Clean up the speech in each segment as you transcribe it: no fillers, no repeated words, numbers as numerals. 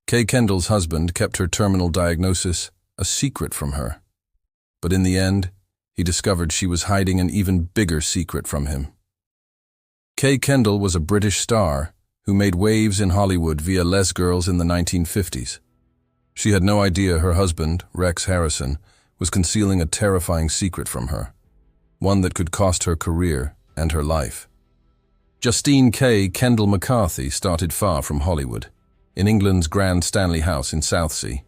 Kay Kendall's husband kept her terminal diagnosis a secret from her. But in the end, he discovered she was hiding an even bigger secret from him. Kay Kendall was a British star who made waves in Hollywood via Les Girls in the 1950s. She had no idea her husband, Rex Harrison, was concealing a terrifying secret from her, one that could cost her career and her life. Justine Kay Kendall McCarthy started far from Hollywood, in England's Grand Stanley House in Southsea.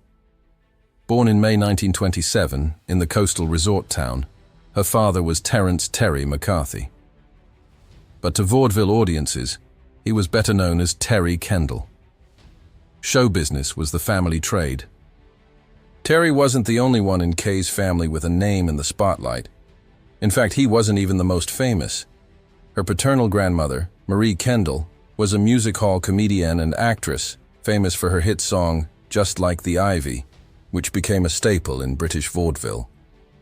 Born in May 1927 in the coastal resort town, her father was Terence "Terry" McCarthy. But to vaudeville audiences, he was better known as Terry Kendall. Show business was the family trade. Terry wasn't the only one in Kay's family with a name in the spotlight. In fact, he wasn't even the most famous. Her paternal grandmother, Marie Kendall, was a music hall comedian and actress, famous for her hit song, Just Like the Ivy, which became a staple in British vaudeville.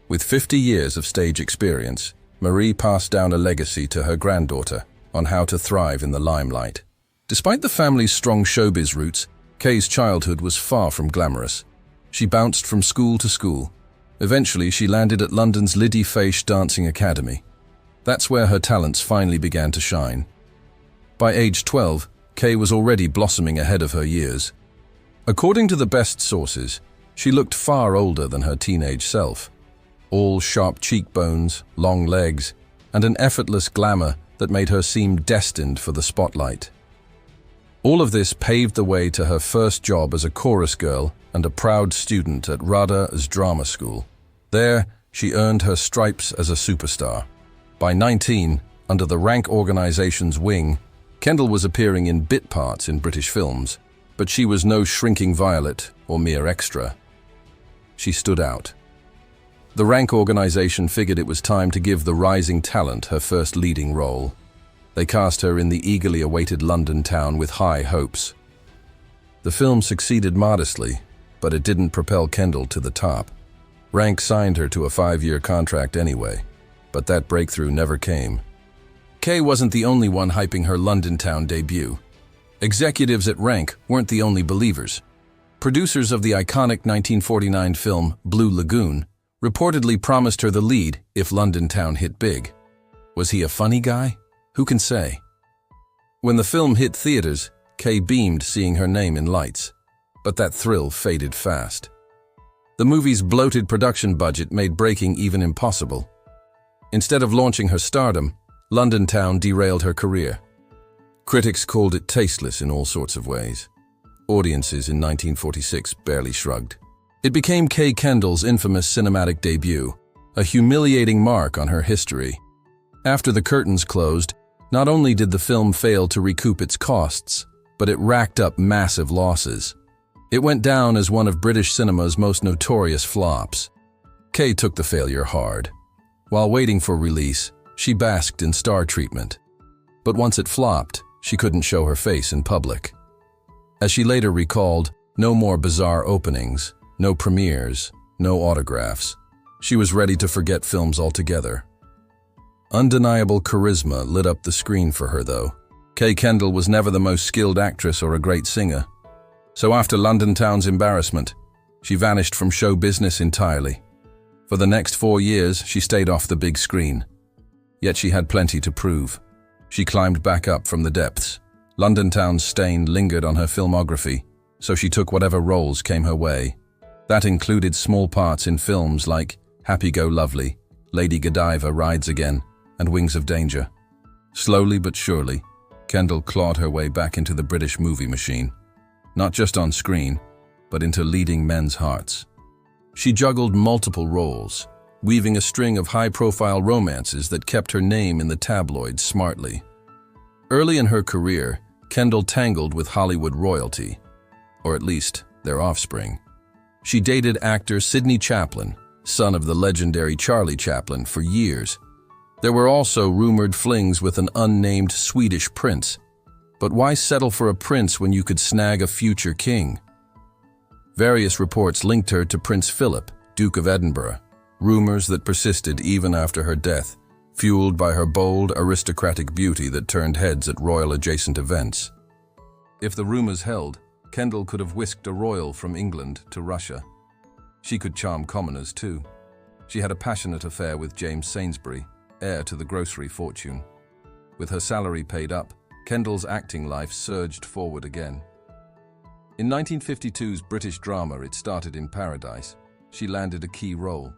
With 50 years of stage experience, Marie passed down a legacy to her granddaughter on how to thrive in the limelight. Despite the family's strong showbiz roots, Kay's childhood was far from glamorous. She bounced from school to school. Eventually, she landed at London's Liddy Faish Dancing Academy. That's where her talents finally began to shine. By age 12, Kay was already blossoming ahead of her years. According to the best sources, she looked far older than her teenage self. All sharp cheekbones, long legs, and an effortless glamour that made her seem destined for the spotlight. All of this paved the way to her first job as a chorus girl and a proud student at RADA's drama school. There, she earned her stripes as a superstar. By 19, under the Rank organization's wing, Kendall was appearing in bit parts in British films, but she was no shrinking violet or mere extra. She stood out. The Rank organization figured it was time to give the rising talent her first leading role. They cast her in the eagerly awaited London town with high hopes. The film succeeded modestly, but it didn't propel Kendall to the top. Rank signed her to a 5-year contract anyway, but that breakthrough never came. Kay wasn't the only one hyping her London town debut. Executives at Rank weren't the only believers. Producers of the iconic 1949 film Blue Lagoon reportedly promised her the lead if London town hit big. Was he a funny guy? Who can say? When the film hit theaters, Kay beamed seeing her name in lights, but that thrill faded fast. The movie's bloated production budget made breaking even impossible. Instead of launching her stardom, London town derailed her career. Critics called it tasteless in all sorts of ways. Audiences in 1946 barely shrugged. It became Kay Kendall's infamous cinematic debut, a humiliating mark on her history. After the curtains closed, not only did the film fail to recoup its costs, but it racked up massive losses. It went down as one of British cinema's most notorious flops. Kay took the failure hard. While waiting for release, she basked in star treatment. But once it flopped, she couldn't show her face in public. As she later recalled, no more bizarre openings, no premieres, no autographs. She was ready to forget films altogether. Undeniable charisma lit up the screen for her, though. Kay Kendall was never the most skilled actress or a great singer. So after London town's embarrassment, she vanished from show business entirely. For the next 4 years, she stayed off the big screen. Yet she had plenty to prove. She climbed back up from the depths. London town's stain lingered on her filmography, so she took whatever roles came her way. That included small parts in films like Happy Go Lovely, Lady Godiva Rides Again, and Wings of Danger. Slowly but surely, Kendall clawed her way back into the British movie machine. Not just on screen, but into leading men's hearts. She juggled multiple roles, weaving a string of high-profile romances that kept her name in the tabloids smartly. Early in her career, Kendall tangled with Hollywood royalty, or at least their offspring. She dated actor Sidney Chaplin, son of the legendary Charlie Chaplin, for years. There were also rumored flings with an unnamed Swedish prince. But why settle for a prince when you could snag a future king? Various reports linked her to Prince Philip, Duke of Edinburgh, rumors that persisted even after her death, fueled by her bold, aristocratic beauty that turned heads at royal-adjacent events. If the rumors held, Kendall could have whisked a royal from England to Russia. She could charm commoners too. She had a passionate affair with James Sainsbury, heir to the grocery fortune. With her salary paid up, Kendall's acting life surged forward again. In 1952's British drama It Started in Paradise, she landed a key role.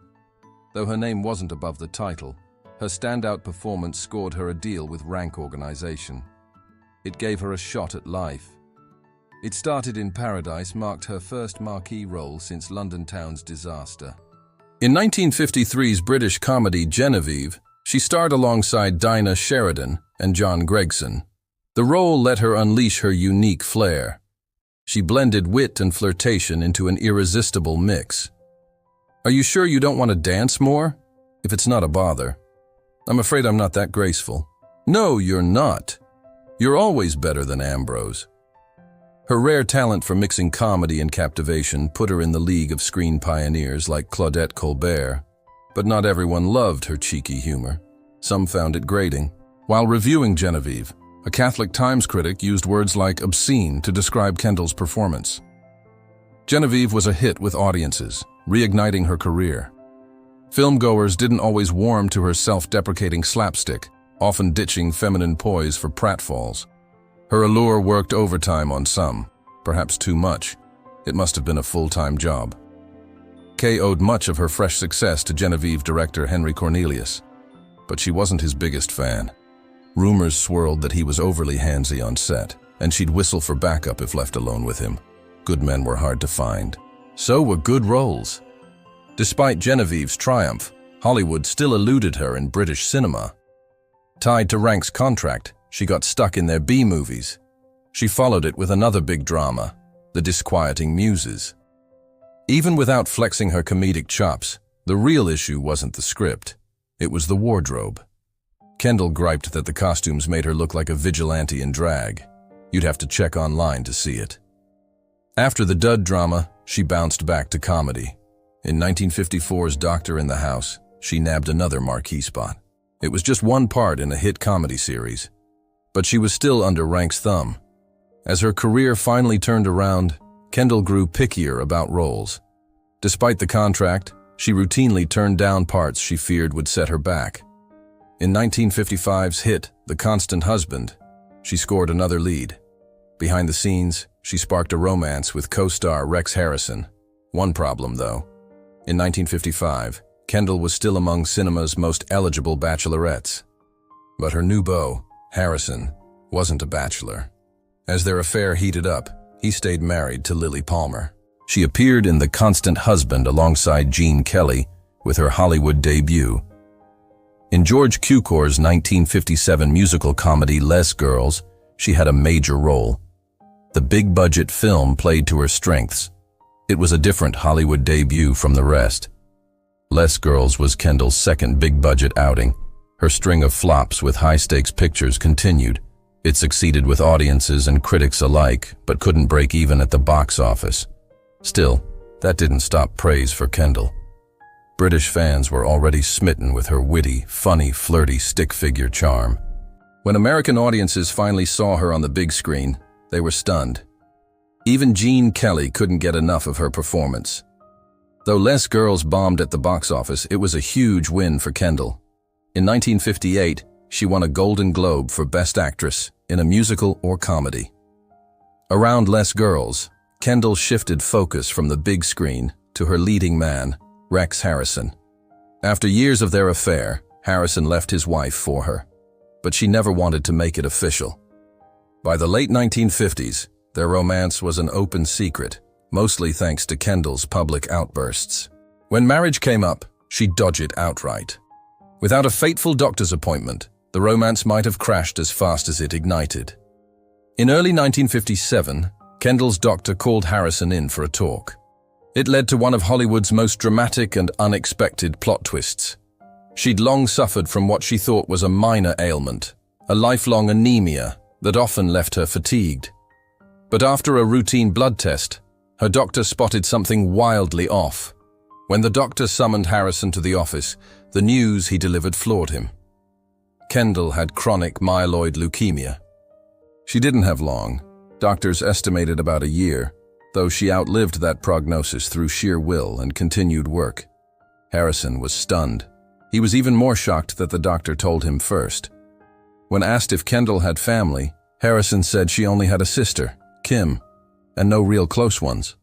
Though her name wasn't above the title, her standout performance scored her a deal with Rank Organization. It gave her a shot at life. It Started in Paradise marked her first marquee role since London Town's disaster. In 1953's British comedy Genevieve, she starred alongside Dinah Sheridan and John Gregson. The role let her unleash her unique flair. She blended wit and flirtation into an irresistible mix. Are you sure you don't want to dance more? If it's not a bother. I'm afraid I'm not that graceful. No, you're not. You're always better than Ambrose. Her rare talent for mixing comedy and captivation put her in the league of screen pioneers like Claudette Colbert. But not everyone loved her cheeky humor. Some found it grating. While reviewing Genevieve, a Catholic Times critic used words like obscene to describe Kendall's performance. Genevieve was a hit with audiences, reigniting her career. Filmgoers didn't always warm to her self-deprecating slapstick, often ditching feminine poise for pratfalls. Her allure worked overtime on some, perhaps too much. It must have been a full-time job. Kay owed much of her fresh success to Genevieve director Henry Cornelius, but she wasn't his biggest fan. Rumors swirled that he was overly handsy on set, and she'd whistle for backup if left alone with him. Good men were hard to find. So were good roles. Despite Genevieve's triumph, Hollywood still eluded her in British cinema. Tied to Rank's contract, she got stuck in their B-movies. She followed it with another big drama, The Disquieting Muses. Even without flexing her comedic chops, the real issue wasn't the script. It was the wardrobe. Kendall griped that the costumes made her look like a vigilante in drag. You'd have to check online to see it. After the dud drama, she bounced back to comedy. In 1954's Doctor in the House, she nabbed another marquee spot. It was just one part in a hit comedy series, but she was still under Rank's thumb. As her career finally turned around, Kendall grew pickier about roles. Despite the contract, she routinely turned down parts she feared would set her back. In 1955's hit, The Constant Husband, she scored another lead. Behind the scenes, she sparked a romance with co-star Rex Harrison. One problem, though. In 1955, Kendall was still among cinema's most eligible bachelorettes. But her new beau, Harrison, wasn't a bachelor. As their affair heated up, he stayed married to Lily Palmer. She appeared in The Constant Husband alongside Gene Kelly with her Hollywood debut. In George Cukor's 1957 musical comedy Les Girls, she had a major role. The big-budget film played to her strengths. It was a different Hollywood debut from the rest. Les Girls was Kendall's second big-budget outing. Her string of flops with high-stakes pictures continued. It succeeded with audiences and critics alike, but couldn't break even at the box office. Still, that didn't stop praise for Kendall. British fans were already smitten with her witty, funny, flirty stick-figure charm. When American audiences finally saw her on the big screen, they were stunned. Even Gene Kelly couldn't get enough of her performance. Though Les Girls bombed at the box office, it was a huge win for Kendall. In 1958, she won a Golden Globe for Best Actress in a musical or comedy. Around Les Girls, Kendall shifted focus from the big screen to her leading man, Rex Harrison. After years of their affair, Harrison left his wife for her, but she never wanted to make it official. By the late 1950s, their romance was an open secret, mostly thanks to Kendall's public outbursts. When marriage came up, she dodged it outright. Without a fateful doctor's appointment, the romance might have crashed as fast as it ignited. In early 1957, Kendall's doctor called Harrison in for a talk. It led to one of Hollywood's most dramatic and unexpected plot twists. She'd long suffered from what she thought was a minor ailment, a lifelong anemia that often left her fatigued. But after a routine blood test, her doctor spotted something wildly off. When the doctor summoned Harrison to the office, the news he delivered floored him. Kendall had chronic myeloid leukemia. She didn't have long. Doctors estimated about a year, though she outlived that prognosis through sheer will and continued work. Harrison was stunned. He was even more shocked that the doctor told him first. When asked if Kendall had family, Harrison said she only had a sister, Kim, and no real close ones.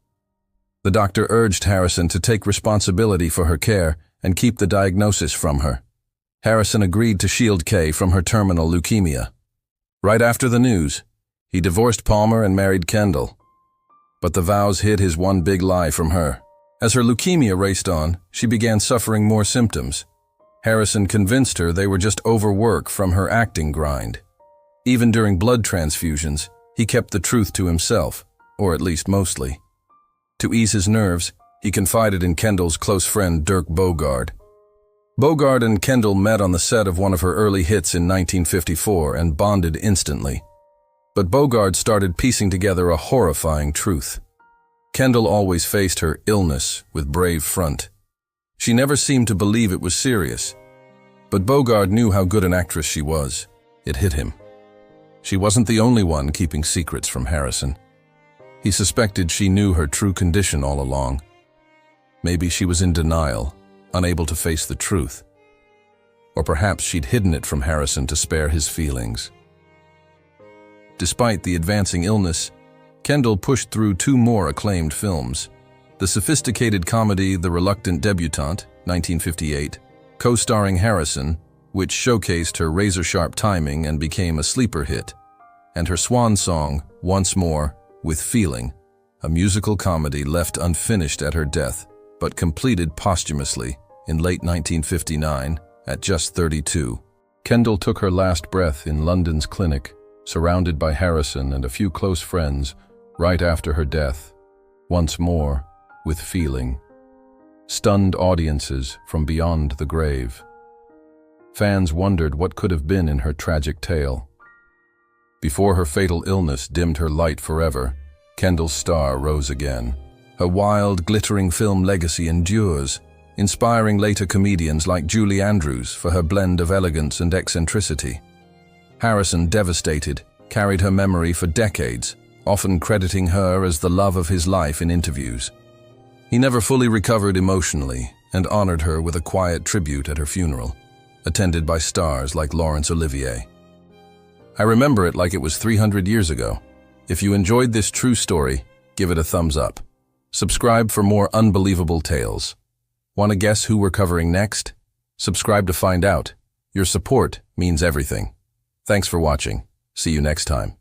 The doctor urged Harrison to take responsibility for her care and keep the diagnosis from her. Harrison agreed to shield Kay from her terminal leukemia. Right after the news, he divorced Palmer and married Kendall. But the vows hid his one big lie from her. As her leukemia raced on, she began suffering more symptoms. Harrison convinced her they were just overwork from her acting grind. Even during blood transfusions, he kept the truth to himself, or at least mostly. To ease his nerves, he confided in Kendall's close friend Dirk Bogarde. Bogarde and Kendall met on the set of one of her early hits in 1954 and bonded instantly. But Bogarde started piecing together a horrifying truth. Kendall always faced her illness with brave front. She never seemed to believe it was serious. But Bogarde knew how good an actress she was. It hit him. She wasn't the only one keeping secrets from Harrison. He suspected she knew her true condition all along. Maybe she was in denial, unable to face the truth. Or perhaps she'd hidden it from Harrison to spare his feelings. Despite the advancing illness, Kendall pushed through 2 more acclaimed films. The sophisticated comedy The Reluctant Debutante, 1958, co-starring Harrison, which showcased her razor-sharp timing and became a sleeper hit, and her swan song, Once More, with Feeling, a musical comedy left unfinished at her death, but completed posthumously in late 1959 at just 32. Kendall took her last breath in London's clinic, surrounded by Harrison and a few close friends, right after her death. Once More, with Feeling. Stunned audiences from beyond the grave. Fans wondered what could have been in her tragic tale. Before her fatal illness dimmed her light forever, Kendall's star rose again. Her wild, glittering film legacy endures, inspiring later comedians like Julie Andrews for her blend of elegance and eccentricity. Harrison, devastated, carried her memory for decades, often crediting her as the love of his life in interviews. He never fully recovered emotionally and honored her with a quiet tribute at her funeral, attended by stars like Laurence Olivier. I remember it like it was 300 years ago. If you enjoyed this true story, give it a thumbs up. Subscribe for more unbelievable tales. Want to guess who we're covering next? Subscribe to find out. Your support means everything. Thanks for watching. See you next time.